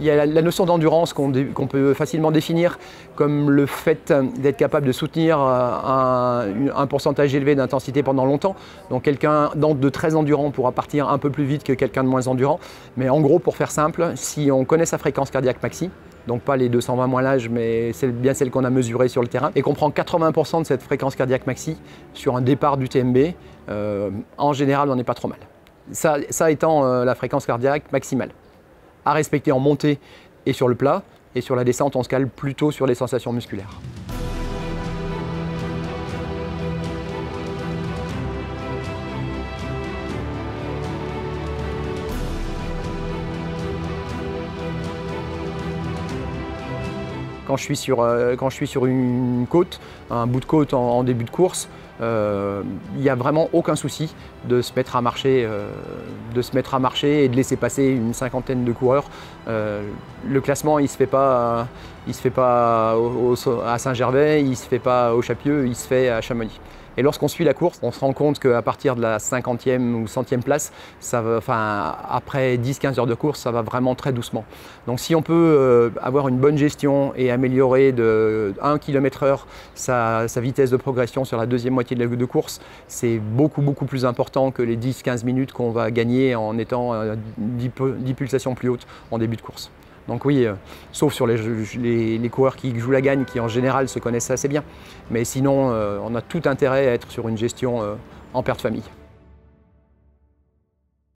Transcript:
Il y a la notion d'endurance qu'on peut facilement définir comme le fait d'être capable de soutenir un pourcentage élevé d'intensité pendant longtemps. Donc quelqu'un de très endurant pourra partir un peu plus vite que quelqu'un de moins endurant. Mais en gros, pour faire simple, si on connaît sa fréquence cardiaque maxi, donc pas les 220 moins l'âge, mais c'est bien celle qu'on a mesurée sur le terrain, et qu'on prend 80% de cette fréquence cardiaque maxi sur un départ du TMB, en général, on n'est pas trop mal. Ça étant la fréquence cardiaque maximale. À respecter en montée et sur le plat, et sur la descente, on se cale plutôt sur les sensations musculaires. Quand je suis sur une côte, un bout de côte en début de course, il n'y a vraiment aucun souci de se mettre à marcher et de laisser passer une cinquantaine de coureurs. Le classement, il ne se fait pas à Saint-Gervais, il ne se fait pas au Chapieux, il se fait à Chamonix. Et lorsqu'on suit la course, on se rend compte qu'à partir de la 50e ou 100e place, après 10-15 heures de course, ça va vraiment très doucement. Donc si on peut avoir une bonne gestion et améliorer de 1 km/h sa vitesse de progression sur la deuxième moitié de course, c'est beaucoup plus important que les 10-15 minutes qu'on va gagner en étant 10 pulsations plus hautes en début de course. Donc oui, sauf sur les coureurs qui jouent la gagne, qui en général se connaissent assez bien. Mais sinon, on a tout intérêt à être sur une gestion en père de famille.